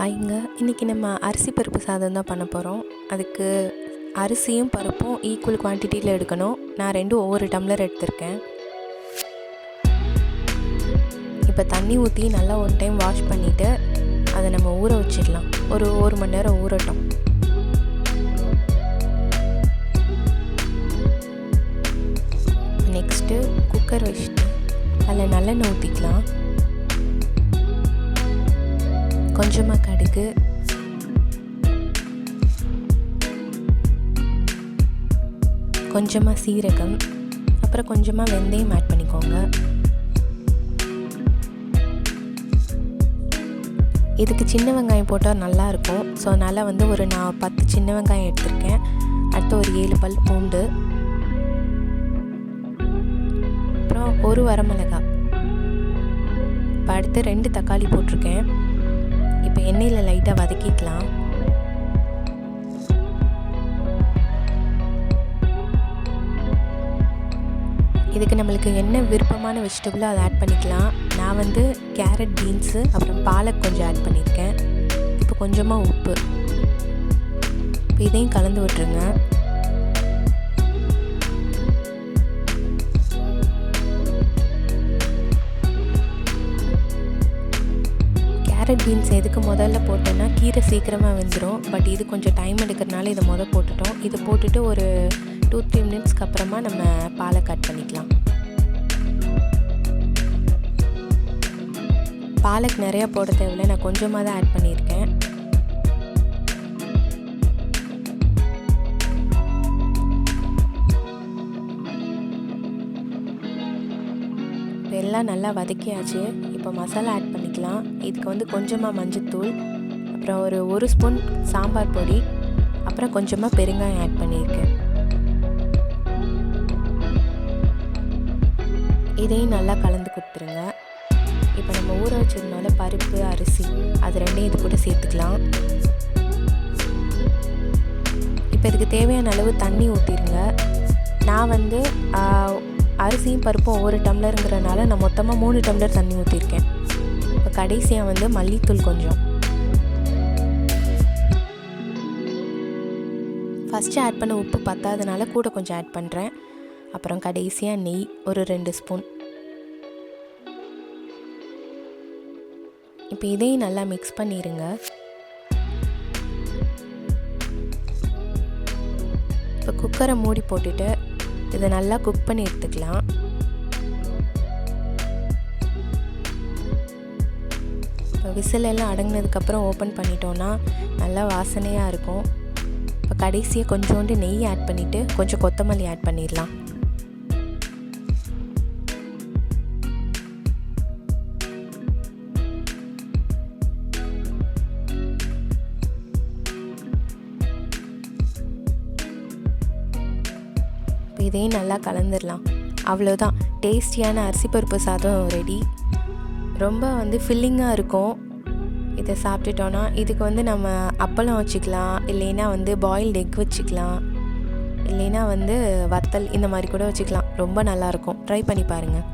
ஹாய்ங்க. இன்றைக்கி நம்ம அரிசி பருப்பு சாதம் தான் பண்ண போகிறோம். அதுக்கு அரிசியும் பருப்பும் ஈக்குவல் குவான்டிட்டியில் எடுக்கணும். நான் ரெண்டும் ஒவ்வொரு டம்ளர் எடுத்திருக்கேன். இப்போ தண்ணி ஊற்றி நல்லா ஒன் டைம் வாஷ் பண்ணிவிட்டு அதை நம்ம ஊற வச்சிடலாம். ஒரு மணி நேரம் ஊறட்டும். நெக்ஸ்ட்டு குக்கர் வச்சுட்டு அதில் நல்லெண்ணெய் ஊற்றிக்கலாம். கொஞ்சமாக கடுகு, கொஞ்சமாக சீரகம், அப்புறம் கொஞ்சமாக வெந்தயம் ஆட் பண்ணிக்கோங்க. இதுக்கு சின்ன வெங்காயம் போட்டால் நல்லாயிருக்கும். ஸோ அதனால் நான் 10 சின்ன வெங்காயம் எடுத்திருக்கேன். அடுத்து ஒரு 7 பல் பூண்டு, அப்புறம் ஒரு வரமிளகாய். இப்போ அடுத்து 2 தக்காளி போட்டிருக்கேன். இப்போ எண்ணெயில் லைட்டாக வதக்கிக்கலாம். இதுக்கு நம்மளுக்கு என்ன விருப்பமான வெஜிடபிளோ அதை ஆட் பண்ணிக்கலாம். நான் கேரட், பீன்ஸு, அப்புறம் பாலக் கொஞ்சம் ஆட் பண்ணியிருக்கேன். இப்போ கொஞ்சமாக உப்பு. இப்போ இதையும் கலந்து விட்டுருங்க. கேரட், பீன்ஸ் எதுக்கு முதல்ல போட்டோன்னா கீரை சீக்கிரமாக வெந்துடும். பட் இது கொஞ்சம் டைம் எடுக்கிறதுனால இதை போட்டுட்டோம். இதை போட்டுட்டு ஒரு 2-3 மினிட்ஸ்க்கு அப்புறமா நம்ம பாலை கட் பண்ணிக்கலாம். பாலக் நிறையா போட தேவையில்லை, நான் கொஞ்சமாக தான் ஆட் பண்ணியிருக்கேன். எல்லாம் நல்லா வதக்கியாச்சு. இப்போ மசாலா ஆட் பண்ணிக்கலாம். இதுக்கு கொஞ்சமாக மஞ்சள்தூள், அப்புறம் ஒரு ஸ்பூன் சாம்பார் பொடி, அப்புறம் கொஞ்சமாக பெருங்காயம் ஆட் பண்ணியிருக்கேன். இதையும் நல்லா கலந்து கொடுத்துருங்க. இப்போ நம்ம ஊற வச்சதுனால பருப்பு, அரிசி அது ரெண்டையும் இது கூட சேர்த்துக்கலாம். இப்போ இதுக்கு தேவையான அளவு தண்ணி ஊற்றிடுங்க. நான் அரிசியும் பருப்பும் ஒவ்வொரு டம்ளருங்கிறனால நான் மொத்தமாக 3 டம்ளர் தண்ணி ஊற்றிருக்கேன். இப்போ கடைசியாக மல்லித்தூள் கொஞ்சம். ஃபஸ்ட்டு ஆட் பண்ண உப்பு பத்தாதனால கூட கொஞ்சம் ஆட் பண்ணுறேன். அப்புறம் கடைசியாக நெய் ஒரு 2 ஸ்பூன். இப்போ இதையும் நல்லா மிக்ஸ் பண்ணிடுங்க. இப்போ குக்கரை மூடி போட்டுட்டு இதை நல்லா குக் பண்ணி எடுத்துக்கலாம். இப்போ விசில் எல்லாம் அடங்கினதுக்கப்புறம் ஓப்பன் பண்ணிட்டோன்னா நல்லா வாசனையாக இருக்கும். இப்போ கடைசியாக கொஞ்சோண்டு நெய் ஆட் பண்ணிவிட்டு கொஞ்சம் கொத்தமல்லி ஆட் பண்ணிடலாம். இதையும் நல்லா கலந்துடலாம். அவ்வளோதான், டேஸ்டியான அரிசி பருப்பு சாதம் ரெடி. ரொம்ப ஃபில்லிங்காக இருக்கும். இதை சாப்பிட்டுட்டோன்னா இதுக்கு நம்ம அப்பளம் வச்சுக்கலாம், இல்லைன்னா பாயில்டு எக் வச்சுக்கலாம், இல்லைன்னா வத்தல் இந்த மாதிரி கூட வச்சுக்கலாம். ரொம்ப நல்லாயிருக்கும். ட்ரை பண்ணி பாருங்கள்.